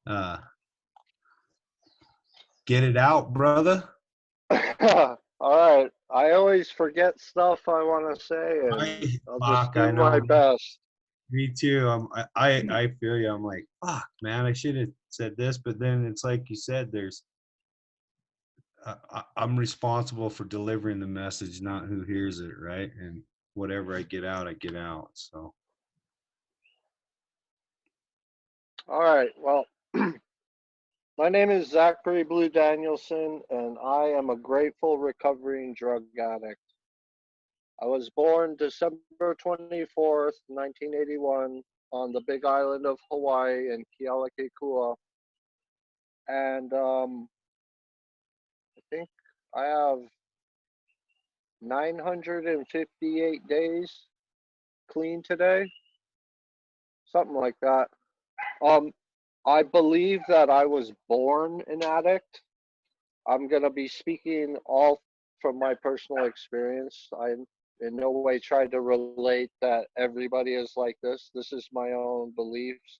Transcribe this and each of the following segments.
Uh, get it out, brother. All right. I always forget stuff I want to say, and I'll just Fuck, I do my know. best. Me too. I feel you. I'm like, fuck, man, I should have said this, but then it's like you said, I'm responsible for delivering the message, not who hears it, right? And whatever I get out, I get out. So, All right. Well, my name is Zachary Blue Danielson, and I am a grateful recovering drug addict. I was born December 24th, 1981, on the Big Island of Hawaii in Kealakekua, and I think I have 958 days clean today, something like that. Um, I believe that I was born an addict. I'm going to be speaking all from my personal experience. I in no way try to relate that everybody is like this. This is my own beliefs.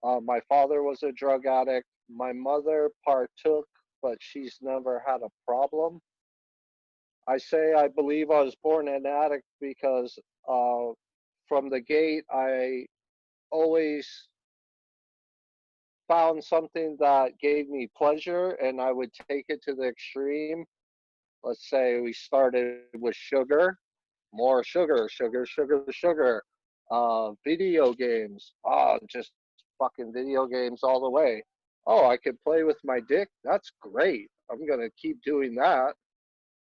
My father was a drug addict. My mother partook, but she's never had a problem. I say I believe I was born an addict because from the gate, I always found something that gave me pleasure and I would take it to the extreme. Let's say we started with sugar, more sugar, sugar, sugar, sugar. Video games, just fucking video games all the way. Oh, I could play with my dick. That's great. I'm gonna keep doing that.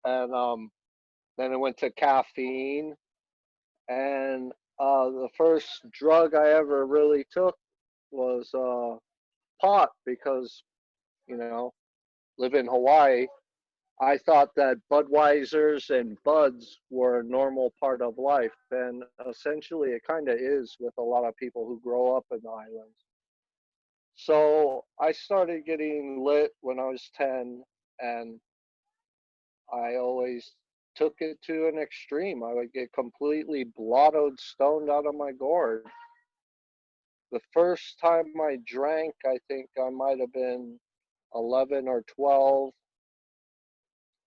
And then it went to caffeine, and the first drug I ever really took was pot because you know live in Hawaii. I thought that Budweisers and Buds were a normal part of life, and essentially it kind of is with a lot of people who grow up in the islands. So I started getting lit when I was 10, and I always took it to an extreme. I would get completely blottoed, stoned out of my gourd. The first time I drank, I think I might have been 11 or 12,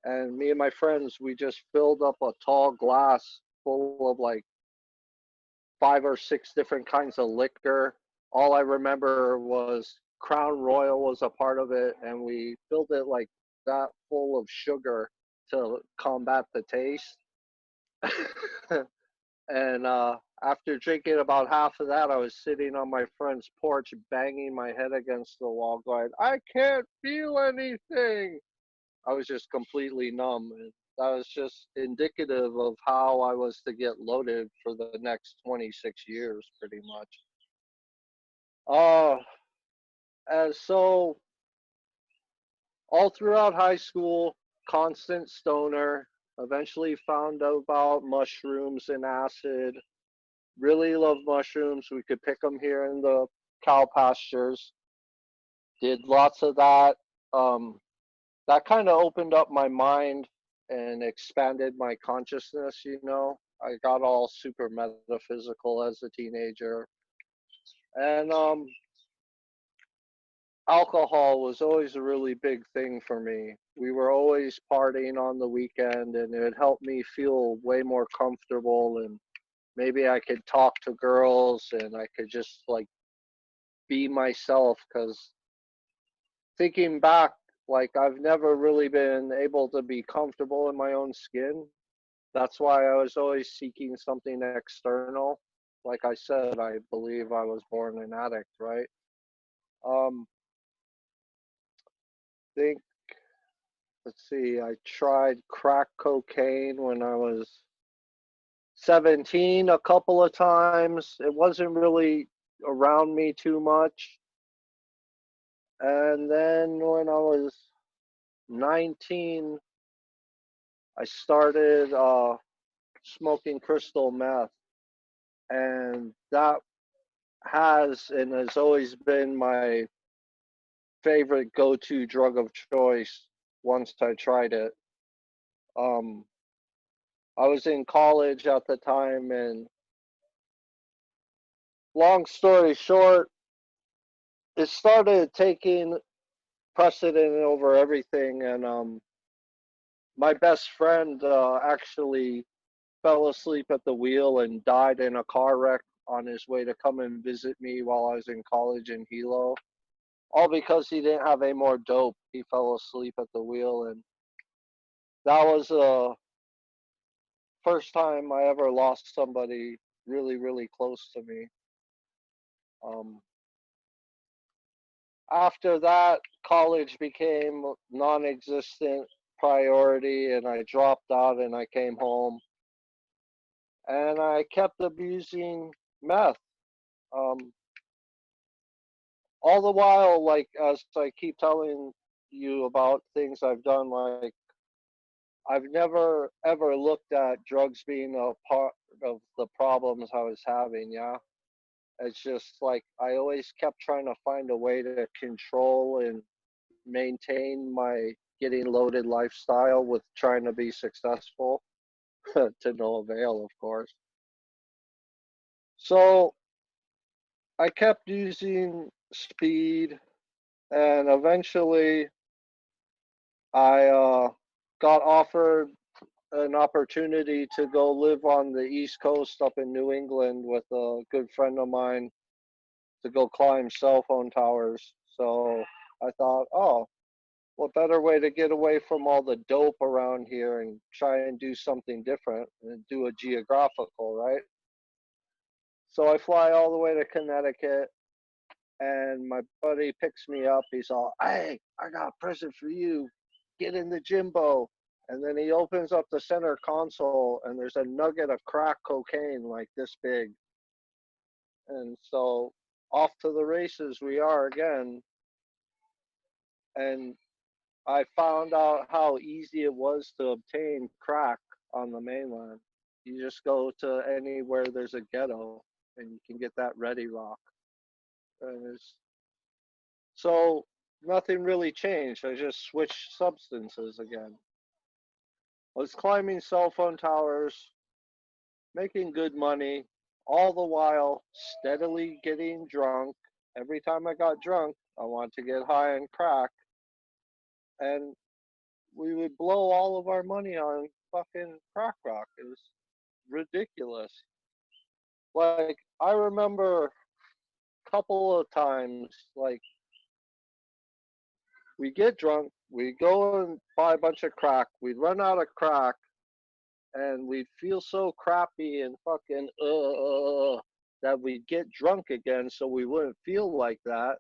and me and my friends, we just filled up a tall glass full of like 5 or 6 different kinds of liquor. All I remember was Crown Royal was a part of it, and we filled it like that full of sugar to combat the taste. And after drinking about half of that, I was sitting on my friend's porch, banging my head against the wall, going, "I can't feel anything." I was just completely numb. And that was just indicative of how I was to get loaded for the next 26 years, pretty much. Uh, and so all throughout high school, constant stoner, eventually found out about mushrooms and acid. Really loved mushrooms. We could pick them here in the cow pastures. Did lots of that. That kind of opened up my mind and expanded my consciousness. I got all super metaphysical as a teenager, and alcohol was always a really big thing for me. We were always partying on the weekend, and it helped me feel way more comfortable, and maybe I could talk to girls and I could just like be myself. Because thinking back, like I've never really been able to be comfortable in my own skin. That's why I was always seeking something external. Like I said, I believe I was born an addict, right? Um, think, let's see, I tried crack cocaine when I was 17 a couple of times. It wasn't really around me too much. And then when I was 19, I started smoking crystal meth. And that has and has always been my favorite go-to drug of choice once I tried it. Um, I was in college at the time, and long story short, it started taking precedent over everything, and my best friend actually fell asleep at the wheel and died in a car wreck on his way to come and visit me while I was in college in Hilo. All because he didn't have any more dope. He fell asleep at the wheel, and that was the first time I ever lost somebody really, really close to me. Um, After that, college became non-existent priority, and I dropped out and I came home, and I kept abusing meth. Um, all the while, like as I keep telling you about things I've done, like I've never ever looked at drugs being a part of the problems I was having. Yeah, it's just like I always kept trying to find a way to control and maintain my getting loaded lifestyle with trying to be successful to no avail, of course. So I kept using speed, and eventually I got offered an opportunity to go live on the East Coast up in New England with a good friend of mine to go climb cell phone towers. So I thought, oh, what better way to get away from all the dope around here and try and do something different and do a geographical, right? So I fly all the way to Connecticut, and my buddy picks me up. He's all, hey, I got a present for you. Get in the Jimbo. And then he opens up the center console, and there's a nugget of crack cocaine like this big. And so off to the races we are again. And I found out how easy it was to obtain crack on the mainland. You just go to anywhere there's a ghetto, and you can get that ready rock. And so nothing really changed. I just switched substances again. I was climbing cell phone towers, making good money, all the while steadily getting drunk. Every time I got drunk, I wanted to get high and crack, and we would blow all of our money on fucking crack rock. It was ridiculous. Like I remember a couple of times, like we get drunk, we go and buy a bunch of crack, we'd run out of crack, and we'd feel so crappy and fucking that we'd get drunk again so we wouldn't feel like that.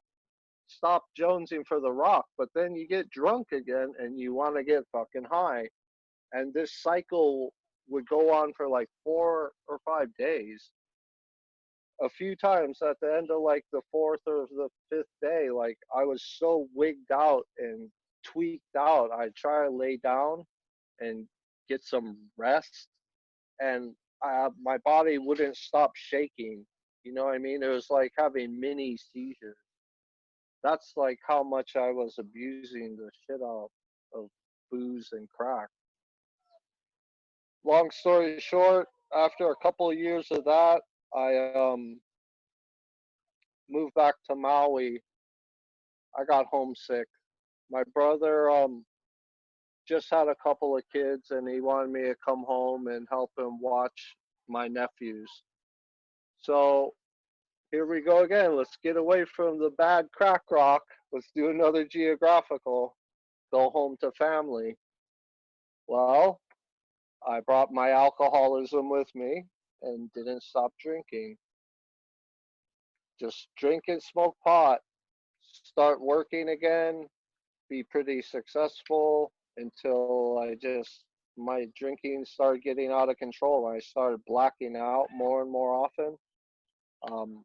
Stop jonesing for the rock, but then you get drunk again and you want to get fucking high. And this cycle would go on for like 4 or 5 days. A few times at the end of like the fourth or the fifth day, like I was so wigged out and tweaked out, I'd try to lay down and get some rest, and my body wouldn't stop shaking. You know what I mean? It was like having mini seizures. That's like how much I was abusing the shit out of booze and crack. Long story short, after a couple of years of that, I moved back to Maui. I got homesick. My brother just had a couple of kids, and he wanted me to come home and help him watch my nephews. So here we go again. Let's get away from the bad crack rock. Let's do another geographical. Go home to family. Well, I brought my alcoholism with me and didn't stop drinking. Just drink and smoke pot. Start working again. Be pretty successful until I just my drinking started getting out of control. I started blacking out more and more often. Um,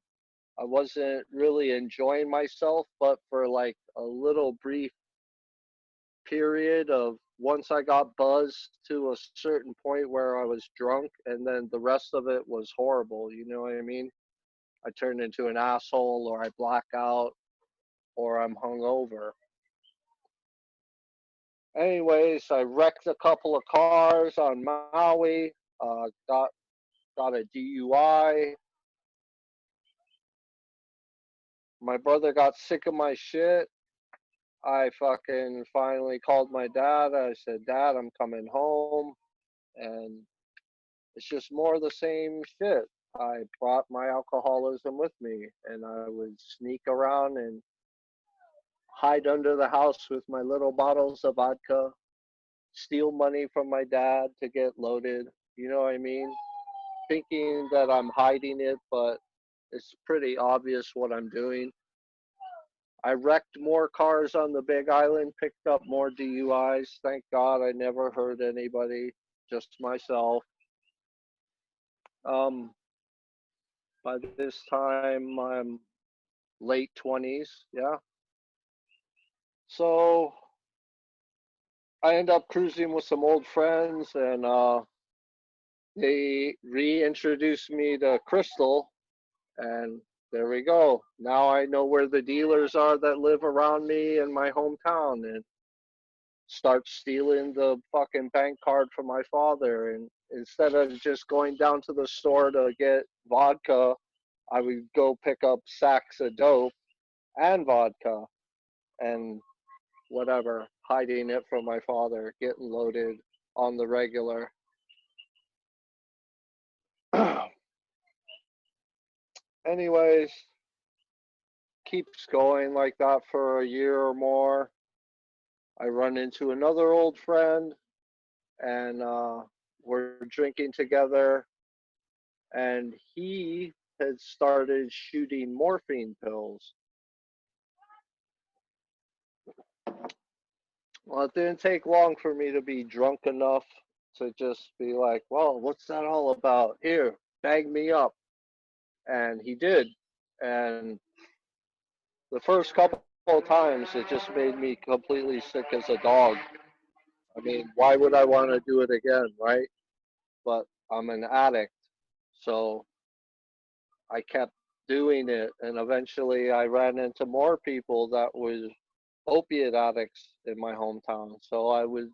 I wasn't really enjoying myself, but for like a little brief period of once I got buzzed to a certain point where I was drunk, and then the rest of it was horrible. You know what I mean? I turned into an asshole, or I black out, or I'm hungover. Anyways, I wrecked a couple of cars on Maui. Got a DUI. my brother got sick of my shit. I fucking finally called my dad. I said, Dad, I'm coming home. And it's just more of the same shit. I brought my alcoholism with me, and I would sneak around and hide under the house with my little bottles of vodka, steal money from my dad to get loaded. You know what I mean? Thinking that I'm hiding it, but it's pretty obvious what I'm doing. I wrecked more cars on the Big Island, picked up more DUIs. Thank God I never hurt anybody, just myself. Um, by this time, I'm late 20s. Yeah. So I end up cruising with some old friends, and they reintroduced me to Crystal, and there we go. Now I know where the dealers are that live around me in my hometown, and start stealing the fucking bank card from my father. And instead of just going down to the store to get vodka, I would go pick up sacks of dope and vodka and whatever, hiding it from my father, getting loaded on the regular. Anyways, keeps going like that for a year or more. I run into another old friend, and we're drinking together, and he had started shooting morphine pills. Well, it didn't take long for me to be drunk enough to just be like, well, what's that all about? Here, bag me up. And he did. And the first couple of times, it just made me completely sick as a dog. I mean, why would I want to do it again, right? But I'm an addict. So I kept doing it. And eventually I ran into more people that was opiate addicts in my hometown. So I would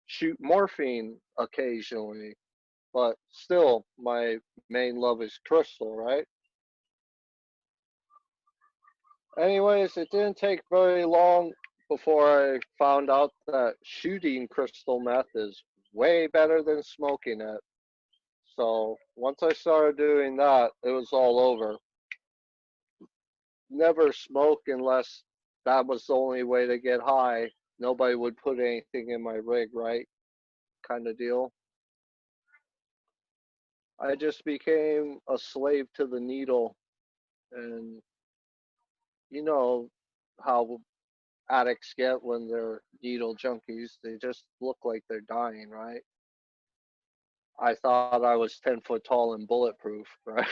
shoot morphine occasionally, but still, my main love is crystal, right? Anyways, it didn't take very long before I found out that shooting crystal meth is way better than smoking it. So once I started doing that, it was all over. Never smoke unless that was the only way to get high. Nobody would put anything in my rig, right? Kind of deal. I just became a slave to the needle. And you know how addicts get when they're needle junkies. They just look like they're dying, right? I thought I was 10 foot tall and bulletproof, right?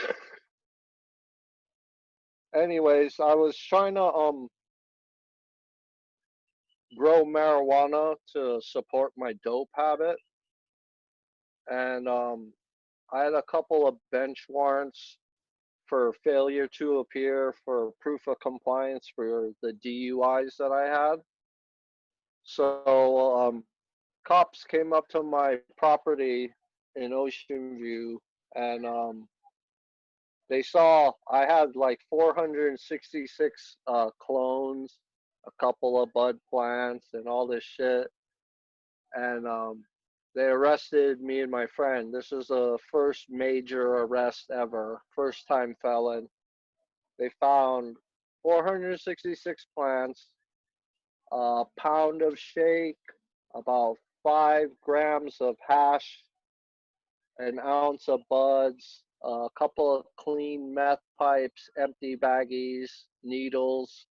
Anyways, I was trying to grow marijuana to support my dope habit. And I had a couple of bench warrants for failure to appear for proof of compliance for the DUIs that I had. So cops came up to my property in Ocean View, and they saw I had like 466 clones, a couple of bud plants, and all this shit. And they arrested me and my friend. This is the first major arrest ever, first time felon. They found 466 plants, a pound of shake, about 5 grams of hash, an ounce of buds, a couple of clean meth pipes, empty baggies, needles,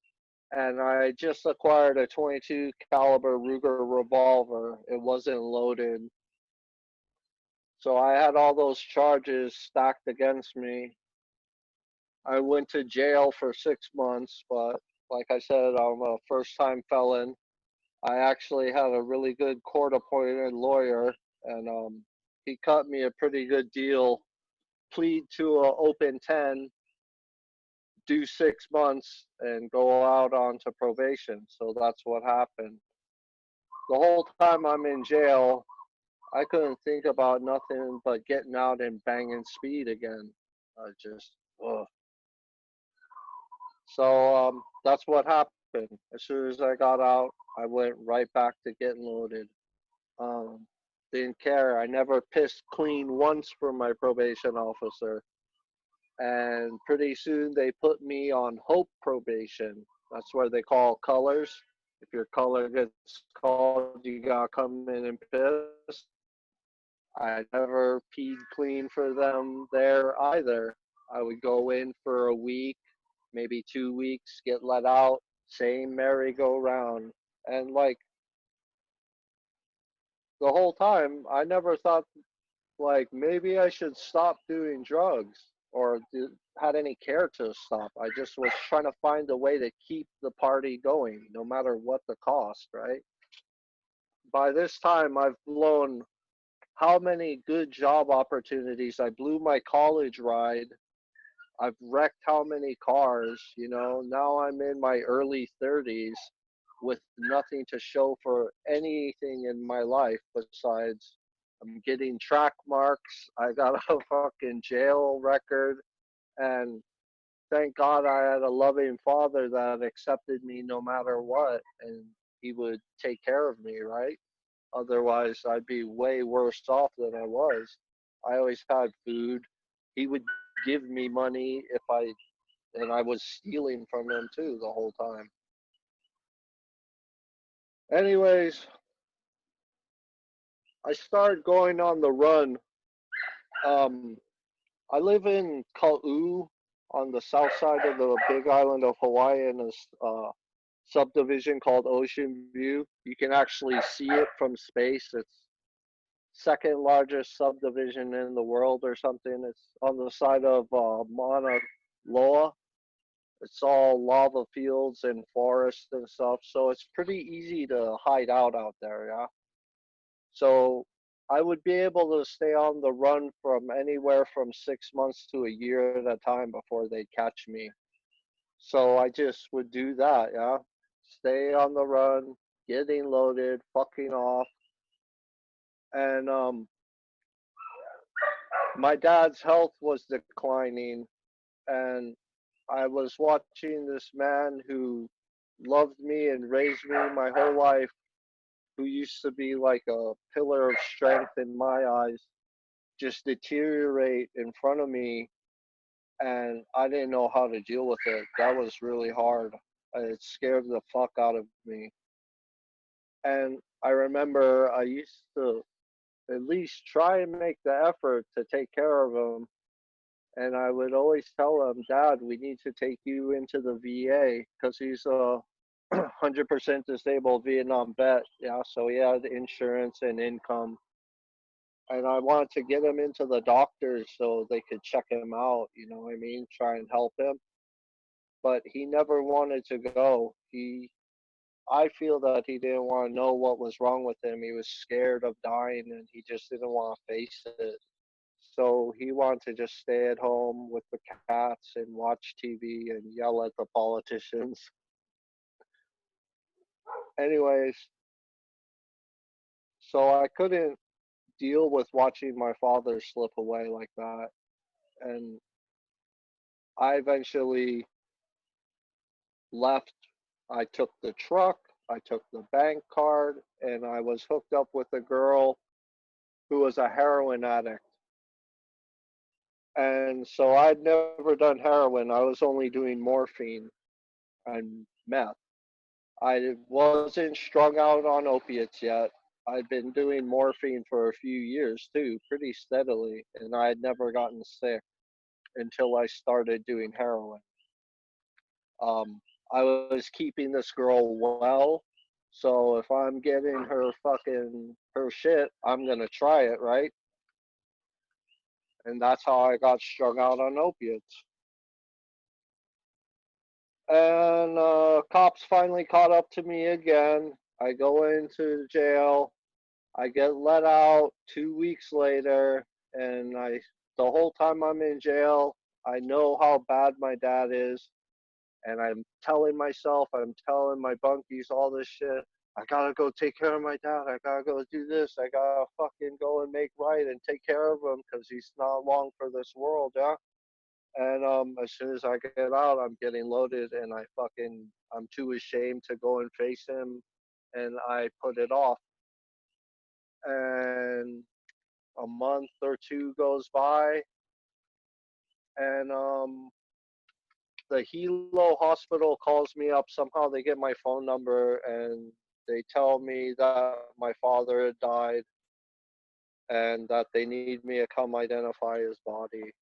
and I just acquired a 22 caliber Ruger revolver. It wasn't loaded. So I had all those charges stacked against me. I went to jail for 6 months, but like I said, I'm a first time felon. I actually had a really good court appointed lawyer, and he cut me a pretty good deal. Plead to a open 10, do 6 months, and go out onto probation. So that's what happened. The whole time I'm in jail, I couldn't think about nothing but getting out and banging speed again. I just, ugh. So that's what happened. As soon as I got out, I went right back to getting loaded. Um, didn't care. I never pissed clean once for my probation officer. And pretty soon they put me on hope probation. That's where they call colors. If your color gets called, you gotta come in and piss. I never peed clean for them there either. I would go in for a week, maybe 2 weeks, get let out, same merry-go-round. And like the whole time, I never thought like maybe I should stop doing drugs or had any care to stop. I just was trying to find a way to keep the party going, no matter what the cost, right? By this time, I've blown how many good job opportunities. I blew my college ride. I've wrecked how many cars, you know. Now I'm in my early 30s with nothing to show for anything in my life besides I'm getting track marks. I got a fucking jail record. And thank God I had a loving father that accepted me no matter what. And he would take care of me, right? Otherwise, I'd be way worse off than I was. I always had food. He would give me money if and I was stealing from him too the whole time. Anyways, I started going on the run. Um, I live in Kau on the south side of the big island of Hawaii in a subdivision called Ocean View. You can actually see it from space. It's second largest subdivision in the world or something. It's on the side of Mauna Loa. It's all lava fields and forests and stuff, so it's pretty easy to hide out there, yeah. So I would be able to stay on the run from anywhere from 6 months to a year at a time before they catch me. So I just would do that, yeah. Stay on the run, getting loaded, fucking off. And my dad's health was declining, and I was watching this man who loved me and raised me my whole life, who used to be like a pillar of strength in my eyes, just deteriorate in front of me, and I didn't know how to deal with it. That was really hard. It scared the fuck out of me. And I remember I used to at least try and make the effort to take care of him. And I would always tell him, Dad, we need to take you into the VA because he's a 100% disabled Vietnam vet. Yeah, so he had insurance and income. And I wanted to get him into the doctors so they could check him out, you know what I mean? Try and help him. But he never wanted to go. I feel that he didn't want to know what was wrong with him. He was scared of dying and he just didn't want to face it. So he wanted to just stay at home with the cats and watch TV and yell at the politicians. Anyways, so I couldn't deal with watching my father slip away like that. And I eventually left. I took the truck, I took the bank card, and I was hooked up with a girl who was a heroin addict. And so I'd never done heroin, I was only doing morphine and meth. I wasn't strung out on opiates yet. I'd been doing morphine for a few years too, pretty steadily, and I had never gotten sick until I started doing heroin. I was keeping this girl well, so if I'm getting her fucking her shit, I'm gonna try it, right? And that's how I got strung out on opiates. And cops finally caught up to me again. I go into jail. I get let out 2 weeks later, and the whole time I'm in jail, I know how bad my dad is, and I'm telling my bunkies all this shit. I gotta go take care of my dad. I gotta go do this. I gotta fucking go and make right and take care of him because he's not long for this world, yeah. And as soon as I get out, I'm getting loaded, and I'm too ashamed to go and face him, and I put it off. And a month or two goes by, and the Hilo hospital calls me up. Somehow they get my phone number, and they tell me that my father had died, and that they need me to come identify his body.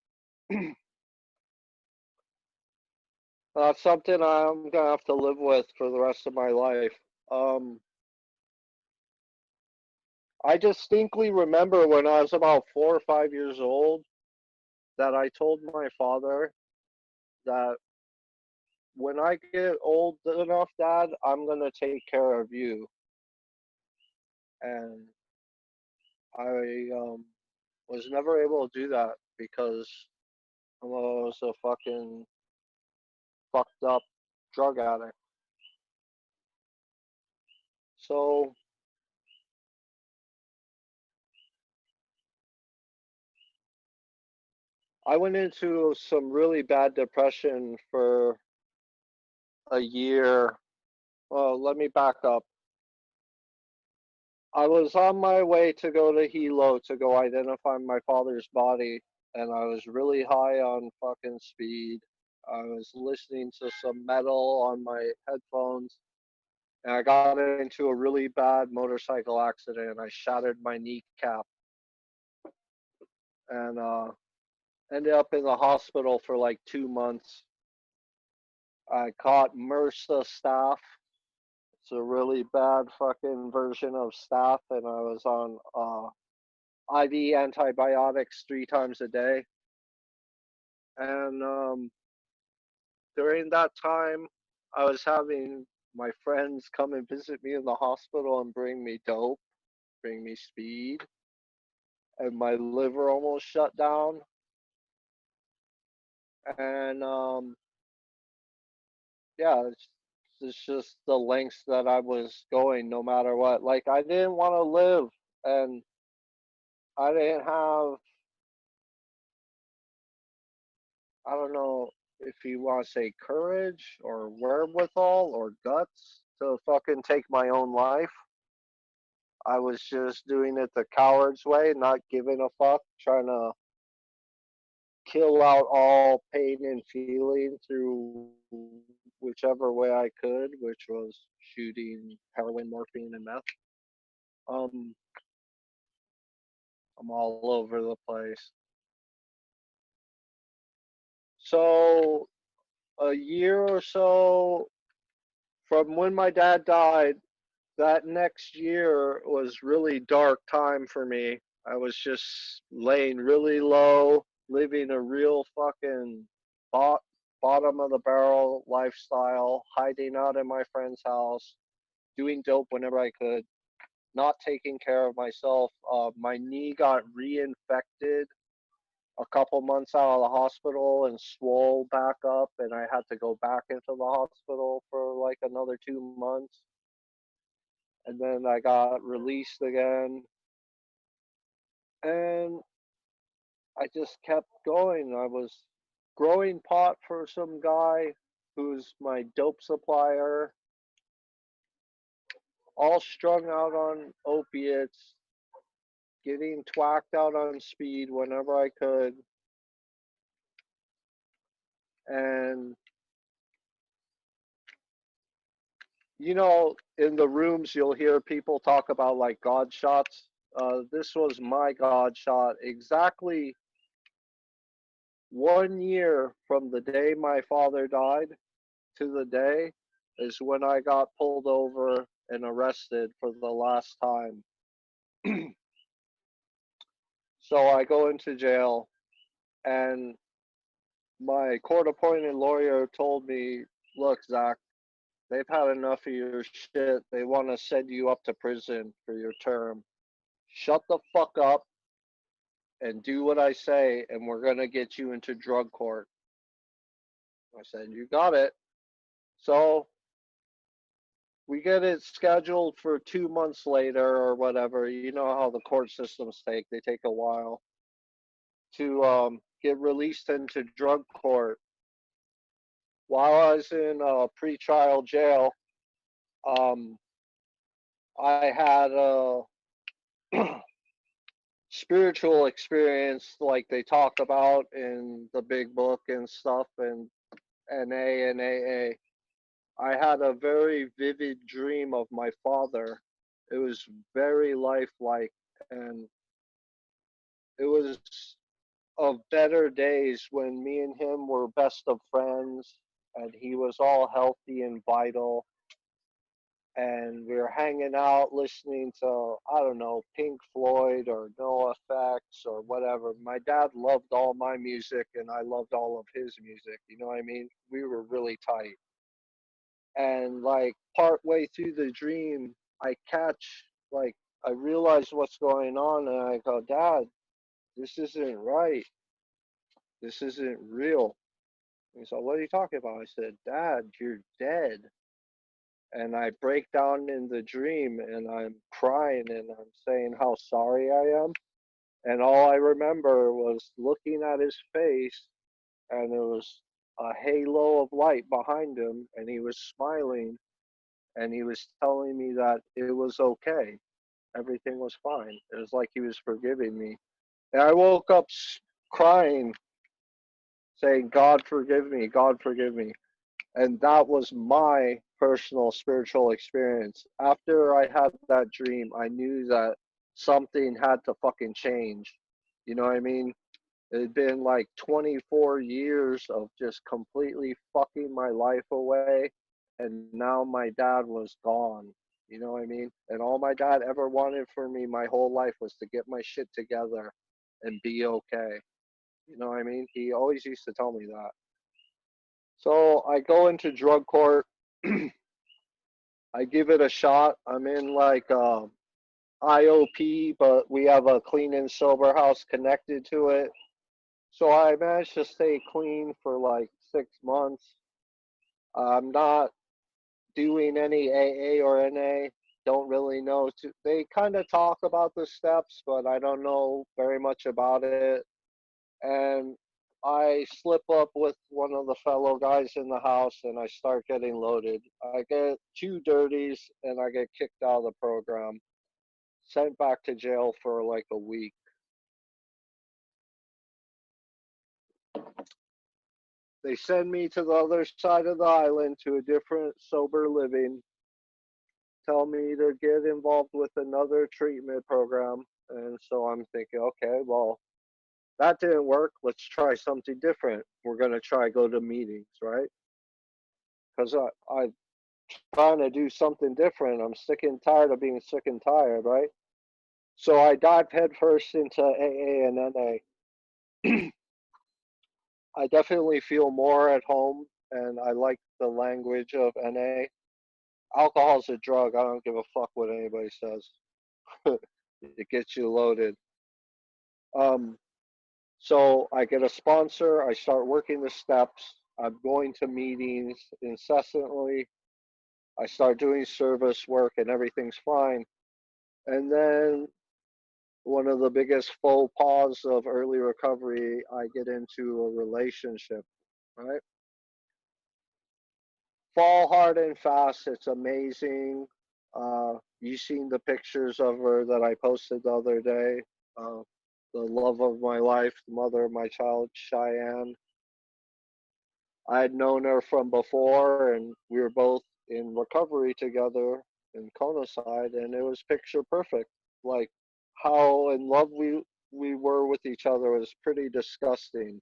That's something I'm gonna have to live with for the rest of my life. Um, I distinctly remember when I was about 4 or 5 years old that I told my father that when I get old enough, Dad, I'm gonna take care of you. And I was never able to do that because I was a fucking fucked up drug addict. So I went into some really bad depression for a year. Well, let me back up. I was on my way to go to Hilo to go identify my father's body, and I was really high on fucking speed. I was listening to some metal on my headphones, and I got into a really bad motorcycle accident. I shattered my kneecap and ended up in the hospital for like 2 months. I caught MRSA staph. It's a really bad fucking version of staph, and I was on IV antibiotics 3 times a day. And during that time, I was having my friends come and visit me in the hospital and bring me dope, bring me speed, and my liver almost shut down. And yeah, it's just the lengths that I was going no matter what. Like, I didn't want to live, and I didn't have, I don't know if you want to say courage or wherewithal or guts to fucking take my own life. I was just doing it the coward's way, not giving a fuck, trying to kill out all pain and feeling through whichever way I could, which was shooting heroin, morphine, and meth. Um, I'm all over the place. So a year or so from when my dad died, that next year was really dark time for me. I was just laying really low, living a real fucking bot, bottom of the barrel lifestyle, hiding out in my friend's house, doing dope whenever I could, not taking care of myself. My knee got reinfected a couple months out of the hospital and swole back up, and I had to go back into the hospital for like another 2 months. And then I got released again, and I just kept going. I was growing pot for some guy who's my dope supplier, all strung out on opiates, getting twacked out on speed whenever I could. And, in the rooms, you'll hear people talk about like God shots. This was my God shot. Exactly 1 year from the day my father died to the day is when I got pulled over and arrested for the last time. So I go into jail, and my court appointed lawyer told me, "Look, Zach, they've had enough of your shit. They want to send you up to prison for your term. Shut the fuck up and do what I say, and we're going to get you into drug court." I said, "You got it." So we get it scheduled for 2 months later or whatever. You know how the court systems take, they take a while to get released into drug court. While I was in pre-trial jail, um, I had a spiritual experience like they talk about in the big book and stuff, and NA and AA. I had a very vivid dream of my father. It was very lifelike, and it was of better days when me and him were best of friends, and he was all healthy and vital, and we were hanging out listening to, I don't know, Pink Floyd or No Effects or whatever. My dad loved all my music and I loved all of his music. You know what I mean? We were really tight. And like part way through the dream, I catch, like, I realize what's going on and I go, Dad, this isn't right. This isn't real. And he's like, what are you talking about? I said, Dad, you're dead. And I break down in the dream and I'm crying and I'm saying how sorry I am. And all I remember was looking at his face, and there was a halo of light behind him, and he was smiling and he was telling me that it was okay. Everything was fine. It was like he was forgiving me. And I woke up crying, saying, God forgive me, God forgive me. And that was my personal spiritual experience. After I had that dream, I knew that something had to fucking change. You know what I mean? It had been like 24 years of just completely fucking my life away. And now my dad was gone. You know what I mean? And all my dad ever wanted for me my whole life was to get my shit together and be okay. You know what I mean? He always used to tell me that. So I go into drug court. I give it a shot. I'm in like IOP, but we have a clean and sober house connected to it. So I managed to stay clean for like 6 months. I'm not doing any AA or NA. Don't really know. They kind of talk about the steps, but I don't know very much about it. And I slip up with one of the fellow guys in the house and I start getting loaded. I get two dirties and I get kicked out of the program, sent back to jail for like a week. They send me to the other side of the island to a different sober living, tell me to get involved with another treatment program. And so I'm thinking, okay, well, that didn't work. Let's try something different. We're going to try go to meetings, right? Because I'm trying to do something different. I'm sick and tired of being sick and tired, right? So I dived headfirst into AA and NA. I definitely feel more at home and I like the language of NA. Alcohol's a drug. I don't give a fuck what anybody says. It gets you loaded. Um, so I get a sponsor. I start working the steps. I'm going to meetings incessantly. I start doing service work and everything's fine. And then one of the biggest faux pas of early recovery, I get into a relationship, right? Fall hard and fast. It's amazing. You seen the pictures of her that I posted the other day. Uh, the love of my life, the mother of my child, Cheyenne. I had known her from before, and we were both in recovery together in Conoside, and it was picture perfect. Like how in love we were with each other was pretty disgusting,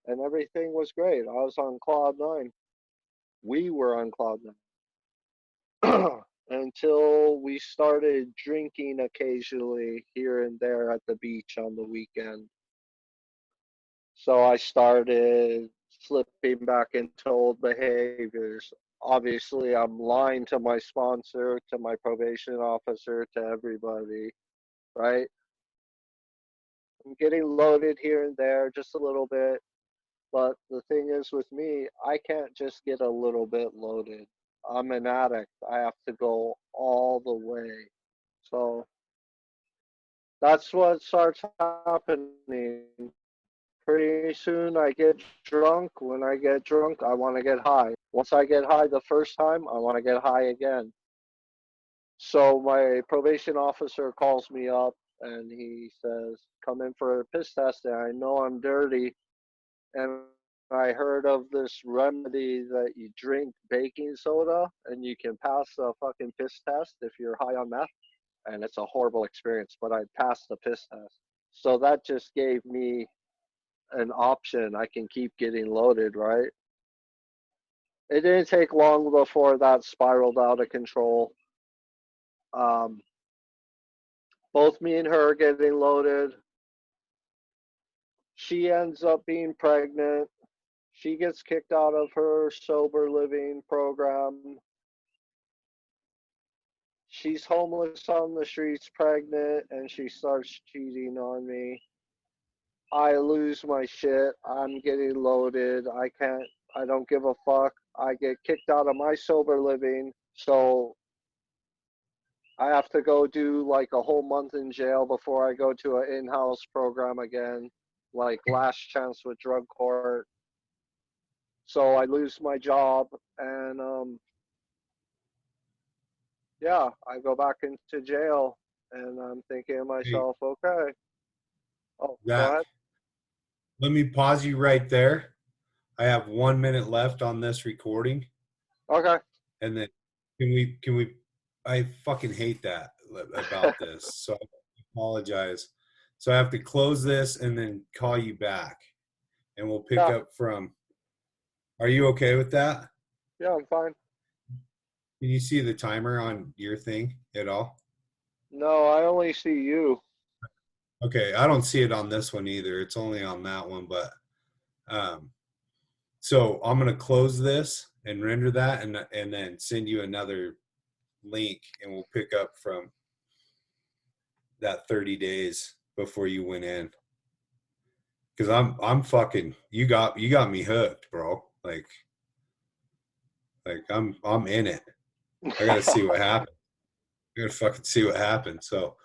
and everything was great. I was on cloud nine. We were on cloud nine until we started drinking occasionally here and there at the beach on the weekend. So I started slipping back into old behaviors. Obviously, I'm lying to my sponsor, to my probation officer, to everybody, right? I'm getting loaded here and there just a little bit. But the thing is with me, I can't just get a little bit loaded. I'm an addict. I have to go all the way. So that's what starts happening. Pretty soon I get drunk. When I get drunk, I want to get high. Once I get high the first time, I want to get high again. So my probation officer calls me up and he says, "Come in for a piss test." And I know I'm dirty. And I heard of this remedy that you drink baking soda and you can pass a fucking piss test if you're high on meth. And it's a horrible experience, but I passed the piss test. So that just gave me an option. I can keep getting loaded, right? It didn't take long before that spiraled out of control. Um, both me and her getting loaded. She ends up being pregnant. She gets kicked out of her sober living program. She's homeless on the streets, pregnant, and she starts cheating on me. I lose my shit. I'm getting loaded. I don't give a fuck. I get kicked out of my sober living. So I have to go do like a whole month in jail before I go to an in house program again, like last chance with drug court. So I lose my job and yeah, I go back into jail and I'm thinking to Hey, myself, okay. Oh, go Zach, ahead. let me pause you right there. I have 1 minute left on this recording, Okay. and then can we? I fucking hate that about this, so I apologize. So I have to close this and then call you back, and we'll pick Yeah, up from. Are you okay with that? yeah, I'm fine. Can you see the timer on your thing at all? No, I only see you. Okay, I don't see it on this one either. It's only on that one, but um, so I'm gonna close this and render that, and then send you another link, and we'll pick up from that 30 days before you went in. Because I'm fucking you got me hooked, bro. Like I'm in it. I gotta see what happens. I gotta fucking see what happens. So